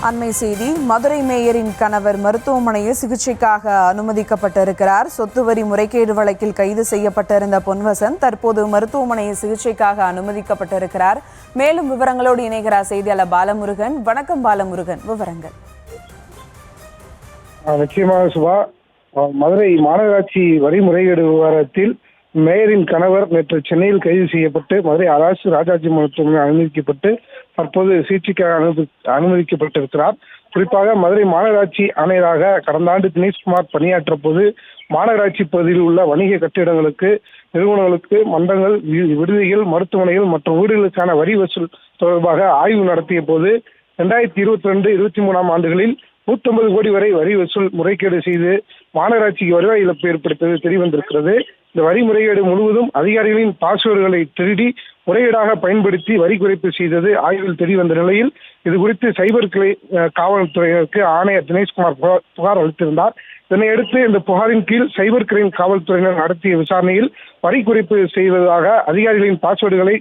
அண்மை செய்தி. மதுரை மேயரின் கணவர் மருத்துவமனையில் சிகிச்சைக்காக அனுமதிக்கப்பட்டிருக்கிறார். சொத்து வரி முறைகேடு வழக்கில் கைது செய்யப்பட்டிருந்த பொன்வசந்த் தற்போது மருத்துவமனையில் சிகிச்சைக்காக அனுமதிக்கப்பட்டிருக்கிறார். மேலும் விவரங்களோடு இணைகிறார் செய்தியாளர் பாலமுருகன். வணக்கம் பாலமுருகன், விவரங்கள். நிச்சயமாக சுபா, மதுரை மாநகராட்சி வரி முறைகேடு விவகாரத்தில் மேயரின் கணவர் நேற்று சென்னையில் கைது செய்யப்பட்டு மதுரை அரசு ராஜாஜி மருத்துவமனை அனுமதிக்கப்பட்டு தற்போது சிகிச்சைக்காக அனுமதிக்கப்பட்டிருக்கிறார். குறிப்பாக மதுரை மாநகராட்சி ஆணையராக கடந்த ஆண்டு தினேஷ்குமார் பணியாற்ற போது மாநகராட்சி பகுதியில் உள்ள வணிக கட்டிடங்களுக்கு, நிறுவனங்களுக்கு, மண்டங்கள், விடுதிகள், மருத்துவமனைகள் மற்றும் வீடுகளுக்கான வரி வசூல் தொடர்பாக ஆய்வு நடத்திய போது 2022-23 ஆண்டுகளில் 150 கோடி வரை வரி வசூல் முறைகேடு செய்து மாநகராட்சிக்கு வருவாய் இழப்பு ஏற்படுத்தது தெரியவந்திருக்கிறது. இந்த வரி முறைகேடு முழுவதும் அதிகாரிகளின் பாஸ்வேர்டுகளை திருடி முறைகேடாக பயன்படுத்தி வரி குறைப்பு செய்தது ஆய்வில் தெரியவந்த நிலையில் இது குறித்து சைபர் கிளை காவல்துறையினருக்கு ஆணையர் தினேஷ்குமார் புகார் அளித்திருந்தார். இதனையடுத்து இந்த புகாரின் கீழ் சைபர் கிரைம் காவல்துறையினர் நடத்திய விசாரணையில் வரி குறைப்பு செய்வதாக அதிகாரிகளின் பாஸ்வேர்டுகளை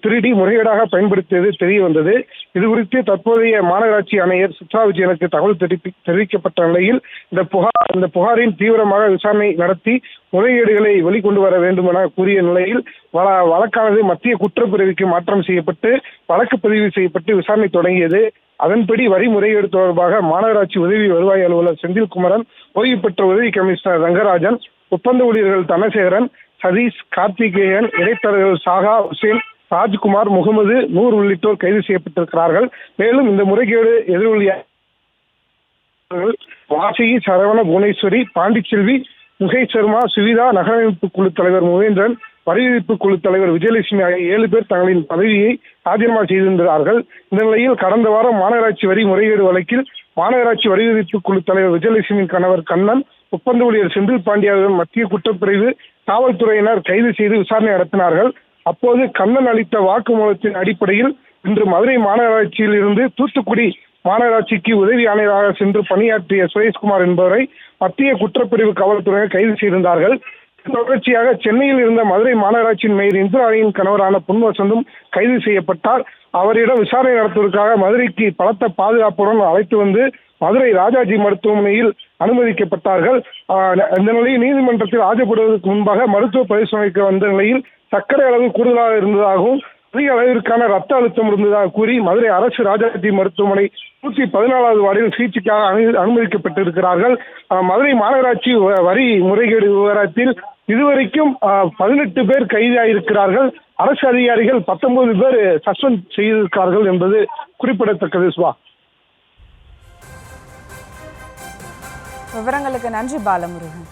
திருடி முறைகேடாக பயன்படுத்தியது தெரிய வந்தது. இது குறித்து தற்போதைய மாநகராட்சி ஆணையர் சித்ரா விஜயனுக்கு தகவல் தெரிவிக்கப்பட்ட நிலையில் இந்த புகாரின் தீவிரமாக விசாரணை நடத்தி முறைகேடுகளை வெளிக்கொண்டு வர வேண்டும் என கூறிய நிலையில் வழக்கானது மத்திய குற்றப்பிரிவுக்கு மாற்றம் செய்யப்பட்டு வழக்கு பதிவு செய்யப்பட்டு விசாரணை தொடங்கியது. அதன்படி வரி முறைகேடு தொடர்பாக மாநகராட்சி உதவி வருவாய் அலுவலர் செந்தில்குமரன், ஓய்வு பெற்ற உதவி கமிஷனர் ரங்கராஜன், ஒப்பந்த ஊழியர்கள் தனசேகரன், சதீஷ், கார்த்திகேயன், இடைத்தரகர்கள் சாகா, உசேன், ராஜ்குமார், முகமது, நூர் உள்ளிட்டோர் கைது செய்யப்பட்டிருக்கிறார்கள். மேலும் இந்த முறைகேடு எதிரொலியாக வாசகி, சரவண, புவனேஸ்வரி, பாண்டிச்செல்வி, முகேஷ் சர்மா, சுவிதா, நகரமைப்பு குழு தலைவர் முகேந்திரன், வரி விதிப்பு குழு தலைவர் விஜயலட்சுமி ஆகிய 7 பேர் தங்களின் பதவியை ராஜினாமா செய்திருந்தார்கள். இந்த நிலையில் கடந்த வாரம் மாநகராட்சி வரி முறைகேடு வழக்கில் மாநகராட்சி வரி விதிப்பு குழு தலைவர் விஜயலட்சுமி கணவர் கண்ணன், ஒப்பந்த ஊழியர் செந்தில் பாண்டியாவின் மத்திய குற்றப்பிரிவு காவல்துறையினர் கைது செய்து விசாரணை நடத்தினார்கள். அப்போது கண்ணன் அளித்த வாக்குமூலத்தின் அடிப்படையில் இன்று மதுரை மாநகராட்சியில் இருந்து தூத்துக்குடி மாநகராட்சிக்கு உதவி ஆணையராக சென்று பணியாற்றிய சுரேஷ்குமார் என்பவரை மத்திய குற்றப்பிரிவு காவல்துறையினர் கைது செய்திருந்தார்கள். தொடர்ச்சியாக சென்னையில் இருந்த மதுரை மாநகராட்சியின் மேயர் இந்திராணியின் கணவரான பொன்வசந்தும் கைது செய்யப்பட்டார். அவரிடம் விசாரணை நடத்துவதற்காக மதுரைக்கு பலத்த பாதுகாப்புடன் அழைத்து வந்து மதுரை ராஜாஜி மருத்துவமனையில் அனுமதிக்கப்பட்டார்கள். இந்த நிலையில் நீதிமன்றத்தில் ஆஜர்படுவதற்கு முன்பாக மருத்துவ பரிசோதனைக்கு வந்த நிலையில் சர்க்கரை அளவு கூடுதலாக இருந்ததாகவும் அதிக அளவிற்கான ரத்த அழுத்தம் இருந்ததாக கூறி மதுரை அரசு ராஜாஜி மருத்துவமனை 114வது வார்டில் சிகிச்சைக்காக அனுமதிக்கப்பட்டிருக்கிறார்கள். மதுரை மாநகராட்சி வரி முறைகேடு விவகாரத்தில் இதுவரைக்கும் 18 பேர் கைதாகியிருக்கிறார்கள். அரசு அதிகாரிகள் 19 பேர் சஸ்பெண்ட் செய்திருக்கிறார்கள் என்பது குறிப்பிடத்தக்கது. சுபா, விவரங்களுக்கு நன்றி பாலமுருகன்.